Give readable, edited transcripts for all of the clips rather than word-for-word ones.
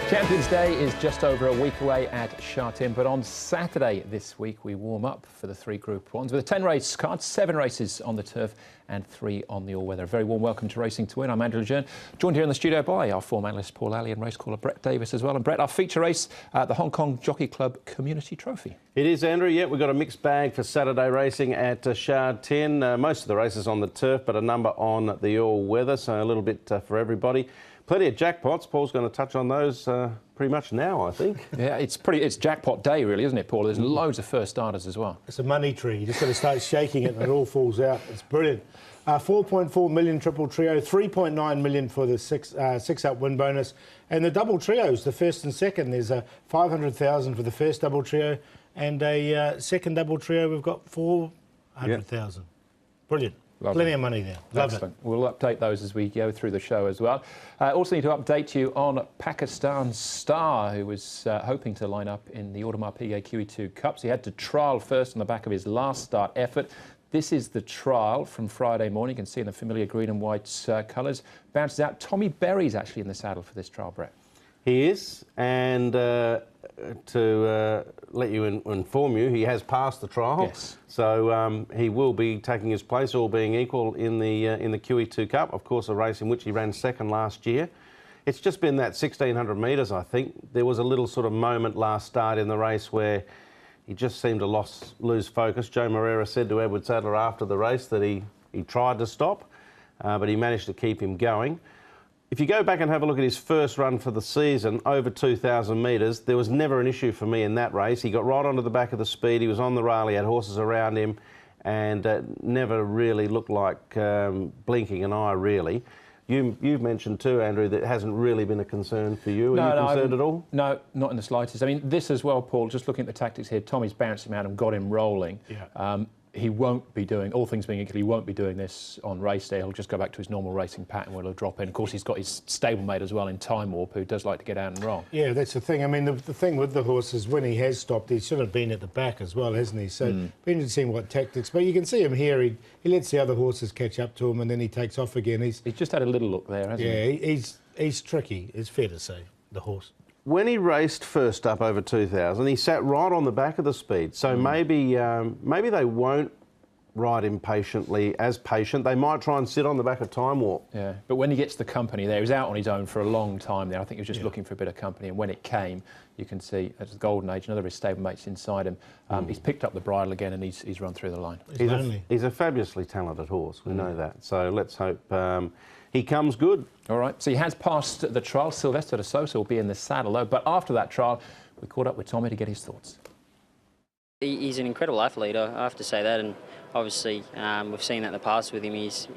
Champions Day is just over a week away at Sha-Tin, but on Saturday this week we warm up for the 3 Group 1s with a 10-race card, 7 races on the turf and 3 on the all-weather. A very warm welcome to Racing to Win. I'm Andrew Lejeune, joined here in the studio by our form analyst Paul Alley and race caller Brett Davis as well. And Brett, our feature race, the Hong Kong Jockey Club Community Trophy. It is, Andrew. Yeah, we've got a mixed bag for Saturday racing at Sha-Tin. Most of the races on the turf, but a number on the all-weather, so a little bit for everybody. Plenty of jackpots. Paul's going to touch on those pretty much now, I think. Yeah, it's jackpot day, really, isn't it, Paul? There's loads of first starters as well. It's a money tree. You just got to start shaking it and it all falls out. It's brilliant. 4.4 million triple trio, 3.9 million for the six-up win bonus. And the double trios, the first and second, there's 500,000 for the first double trio. And a second double trio, we've got 400,000. Yep. Brilliant. Lovely. Plenty of money there. Love Excellent. it. We'll update those as we go through the show as well. Also need to update you on Pakistan Star, who was hoping to line up in the Audemars Piguet QE2 Cups. He had to trial first on the back of his last start effort. This is the trial from Friday morning. You can see in the familiar green and white colours. Bounces out. Tommy Berry's actually in the saddle for this trial, Brett. He is, and to let you inform you, he has passed the trial. Yes. So he will be taking his place, all being equal, in the QE2 Cup. Of course, a race in which he ran second last year. It's just been that 1,600 metres, I think. There was a little sort of moment last start in the race where he just seemed to lose focus. Joe Moreira said to Edward Sadler after the race that he tried to stop, but he managed to keep him going. If you go back and have a look at his first run for the season, over 2,000 metres, there was never an issue for me in that race. He got right onto the back of the speed, he was on the rail, he had horses around him, and never really looked like blinking an eye, really. You've mentioned too, Andrew, that it hasn't really been a concern for you. Are you concerned at all? No, not in the slightest. I mean, this as well, Paul, just looking at the tactics here, Tommy's bounced him out and got him rolling. Yeah. He won't be doing, all things being equal, he won't be doing this on race day. He'll just go back to his normal racing pattern where he'll drop in. Of course, he's got his stablemate as well in Time Warp, who does like to get out and roll. Yeah, that's the thing. I mean, the thing with the horse is when he has stopped, he's sort of been at the back as well, hasn't he? So, been to see what tactics. But you can see him here. He lets the other horses catch up to him and then he takes off again. He's just had a little look there, hasn't he? Yeah, he's tricky, it's fair to say, the horse. When he raced first up over 2,000, he sat right on the back of the speed. So maybe they won't ride impatiently as patient. They might try and sit on the back of Time Warp. Yeah, but when he gets the company there, he was out on his own for a long time there. I think he was just looking for a bit of company, and when it came, you can see at the golden age, another of his stablemates inside him. He's picked up the bridle again and he's run through the line. He's a fabulously talented horse, we know that. So let's hope he comes good. All right, so he has passed the trial. Sylvester de Sosa will be in the saddle though, but after that trial, we caught up with Tommy to get his thoughts. He's an incredible athlete, I have to say that, and obviously we've seen that in the past with him. He's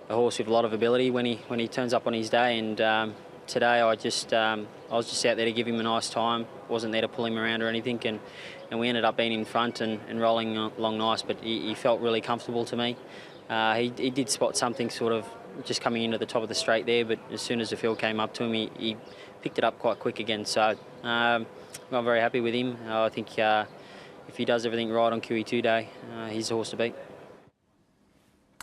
a horse with a lot of ability when he turns up on his day, and today I was just out there to give him a nice time. Wasn't there to pull him around or anything, and we ended up being in front and rolling along nice, but he felt really comfortable to me. He did spot something sort of just coming into the top of the straight there, but as soon as the field came up to him, he picked it up quite quick again. So I'm very happy with him. I think if he does everything right on QE2 day, he's the horse to beat.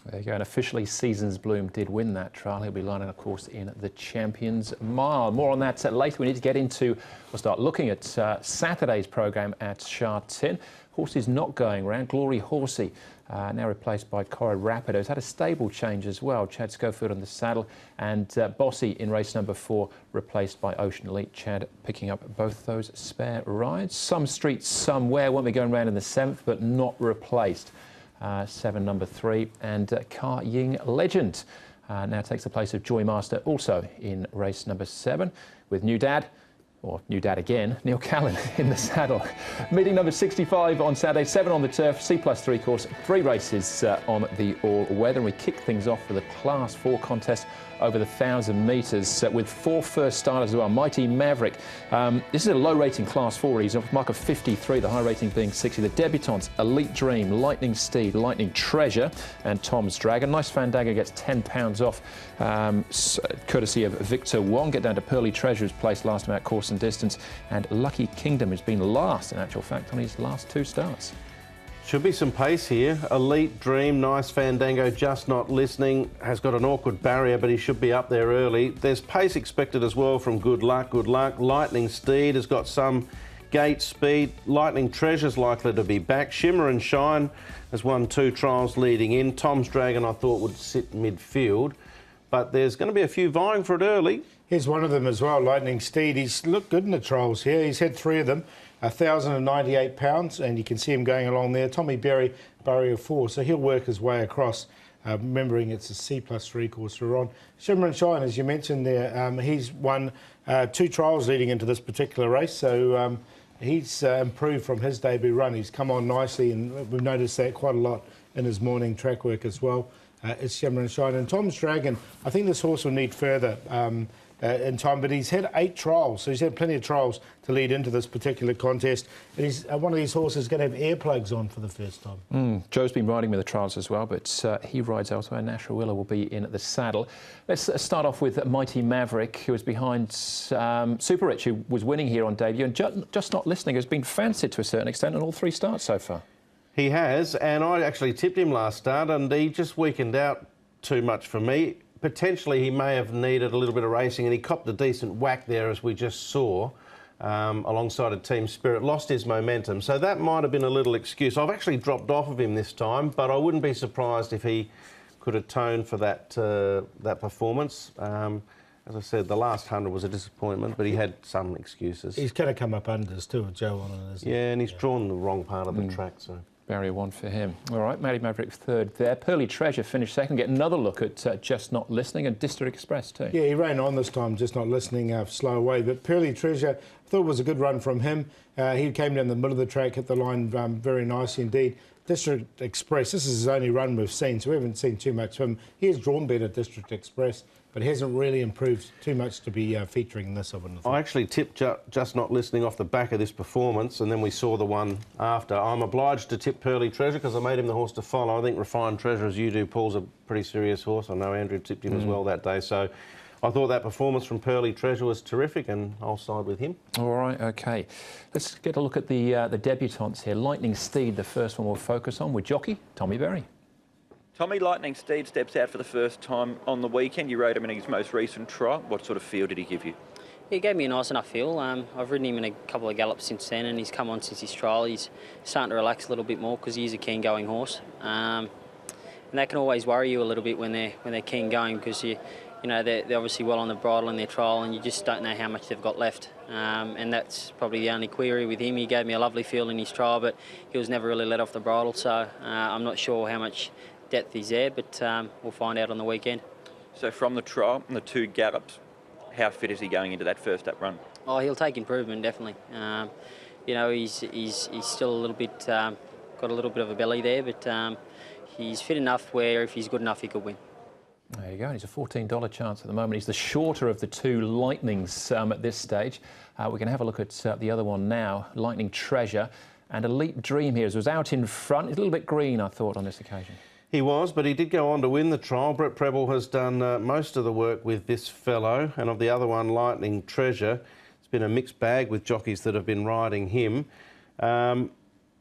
There you go, and officially Seasons Bloom did win that trial. He'll be lining, of course, in the Champions Mile. More on that later. We need to get into, we'll start looking at Saturday's programme at Sha-Tin. Horses not going round. Glory Horsey, now replaced by Corrid Rapido. Has had a stable change as well. Chad Schofield on the saddle, and Bossy in race number 4, replaced by Ocean Elite. Chad picking up both those spare rides. Some Streets Somewhere won't be going round in the 7th, but not replaced. 7 number 3, and Car Ying Legend now takes the place of Joy Master, also in race number 7, with new dad, or new dad again, Neil Callan in the saddle. Meeting number 65 on Saturday, 7 on the turf, C+3 course, 3 races on the all-weather, and we kick things off with a Class 4 contest over the 1,000 metres with 4 first starters as well. Mighty Maverick. This is a low rating Class 4. He's off a mark of 53, the high rating being 60. The debutants, Elite Dream, Lightning Steed, Lightning Treasure, and Tom's Dragon. Nice Fandango gets £10 off, courtesy of Victor Wong. Get down to Pearly Treasure, who's placed last time out course and distance, and Lucky Kingdom has been last, in actual fact, on his last 2 starts. Should be some pace here. Elite Dream, nice Fandango, just not listening. Has got an awkward barrier, but he should be up there early. There's pace expected as well from Good Luck. Lightning Steed has got some gate speed. Lightning Treasure's likely to be back. Shimmer and Shine has won 2 trials leading in. Tom's Dragon I thought would sit midfield, but there's going to be a few vying for it early. Here's one of them as well, Lightning Steed. He's looked good in the trials here. He's had 3 of them, £1,098, and you can see him going along there. Tommy Berry, barrier 4, so he'll work his way across. Remembering it's a C+3 course we're on. Shimmer and Shine, as you mentioned there, he's won 2 trials leading into this particular race, so he's improved from his debut run. He's come on nicely, and we've noticed that quite a lot in his morning track work as well. It's Shimmer and Shine. And Tom's Dragon, I think this horse will need further in time, but he's had 8 trials, so he's had plenty of trials to lead into this particular contest. And he's one of these horses going to have earplugs on for the first time. Joe's been riding with the trials as well, but he rides elsewhere. Nash Willa will be in the saddle. Let's start off with Mighty Maverick, who was behind Super Rich, who was winning here on debut, and just not listening, has been fancied to a certain extent in all 3 starts so far. He has, and I actually tipped him last start, and he just weakened out too much for me. Potentially he may have needed a little bit of racing, and he copped a decent whack there, as we just saw, alongside a Team Spirit. Lost his momentum, so that might have been a little excuse. I've actually dropped off of him this time, but I wouldn't be surprised if he could atone for that performance. As I said, the last 100 was a disappointment, but he had some excuses. He's going to come up unders too with Joe on it, isn't he? Yeah, and he's drawn the wrong part of the track, so... Barrier 1 for him. All right, Mighty Maverick 3rd there. Pearly Treasure finished 2nd. Get another look at Just Not Listening, and District Express too. Yeah, he ran on this time, Just Not Listening, slow away. But Pearly Treasure, I thought it was a good run from him. He came down the middle of the track, hit the line very nicely indeed. District Express, this is his only run we've seen, so we haven't seen too much of him. He has drawn better, District Express, but hasn't really improved too much to be featuring in this, I wouldn't think. I actually tipped Just Not Listening off the back of this performance, and then we saw the one after. I'm obliged to tip Pearly Treasure because I made him the horse to follow. I think Refined Treasure, as you do, Paul's a pretty serious horse. I know Andrew tipped him as well that day, so I thought that performance from Pearly Treasure was terrific, and I'll side with him. All right, OK. Let's get a look at the debutantes here. Lightning Steed, the first one we'll focus on, with jockey Tommy Berry. Tommy, Lightning Steed steps out for the first time on the weekend. You rode him in his most recent trial. What sort of feel did he give you? He gave me a nice enough feel. I've ridden him in a couple of gallops since then, and he's come on since his trial. He's starting to relax a little bit more because he's a keen going horse, and that can always worry you a little bit when they're keen going, because you know they're obviously well on the bridle in their trial, and you just don't know how much they've got left. And that's probably the only query with him. He gave me a lovely feel in his trial, but he was never really let off the bridle, so I'm not sure how much depth is there, but we'll find out on the weekend. So from the trial and the 2 gallops, how fit is he going into that first up run? Oh, he'll take improvement, definitely. You know, he's still a little bit, got a little bit of a belly there, but he's fit enough where if he's good enough, he could win. There you go. He's a $14 chance at the moment. He's the shorter of the 2 Lightnings at this stage. We're going to have a look at the other one now, Lightning Treasure. And Elite Dream here was out in front. He's a little bit green, I thought, on this occasion. He was, but he did go on to win the trial. Brett Preble has done most of the work with this fellow, and of the other one, Lightning Treasure, it's been a mixed bag with jockeys that have been riding him.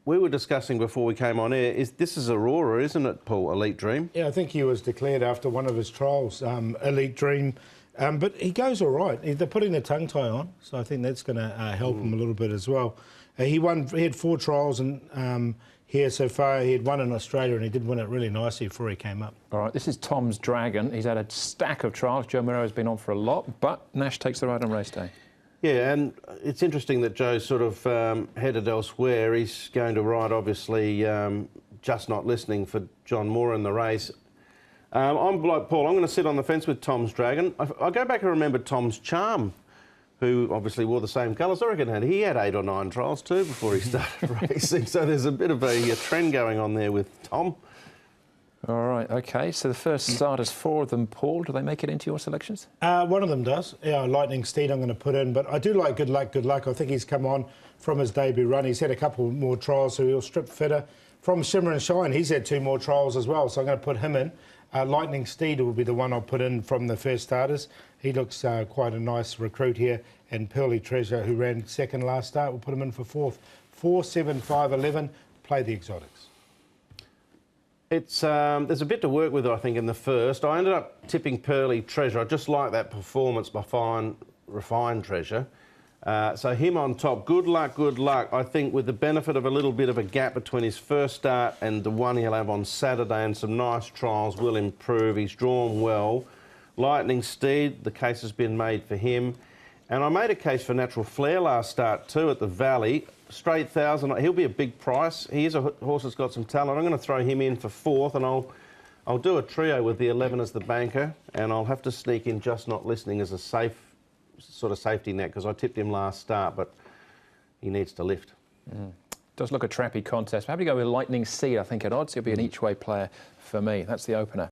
We were discussing before we came on air, this is Aurora, isn't it, Paul, Elite Dream? Yeah, I think he was declared after one of his trials, Elite Dream. But he goes all right. They're putting the tongue tie on, so I think that's going to help him a little bit as well. He had 4 trials and here so far. He had 1 in Australia, and he did win it really nicely before he came up. All right, this is Tom's Dragon. He's had a stack of trials. Joe Miro has been on for a lot, but Nash takes the ride on race day. Yeah, and it's interesting that Joe's sort of headed elsewhere. He's going to ride, obviously, Just Not Listening for John Moore in the race. I'm like Paul, I'm going to sit on the fence with Tom's Dragon. I go back and remember Tom's Charm, who obviously wore the same colours. I reckon he had 8 or 9 trials too before he started racing. So there's a bit of a trend going on there with Tom. All right, OK. So the first starters, 4 of them, Paul. Do they make it into your selections? One of them does. Yeah, Lightning Steed I'm going to put in. But I do like Good Luck. I think he's come on from his debut run. He's had a couple more trials, so he'll strip fitter. From Shimmer and Shine, he's had 2 more trials as well, so I'm going to put him in. Lightning Steed will be the one I'll put in from the first starters. He looks quite a nice recruit here. And Pearly Treasure, who ran 2nd last start, we'll put him in for 4th. 4, 7, 5, 11. Play the exotics. It's there's a bit to work with, I think, in the first. I ended up tipping Pearly Treasure. I just like that performance by Refined Treasure. So him on top. Good luck, good luck. I think with the benefit of a little bit of a gap between his first start and the one he'll have on Saturday and some nice trials will improve. He's drawn well. Lightning Steed, the case has been made for him. And I made a case for Natural Flair last start too at the Valley. Straight 1,000, he'll be a big price. He is a horse that's got some talent. I'm going to throw him in for 4th, and I'll do a trio with the 11 as the banker, and I'll have to sneak in Just Not Listening as a safe sort of safety net because I tipped him last start, but he needs to lift. Does look a trappy contest. I'm happy to go with Lightning Seed, I think, at odds. He'll be an each-way player for me. That's the opener.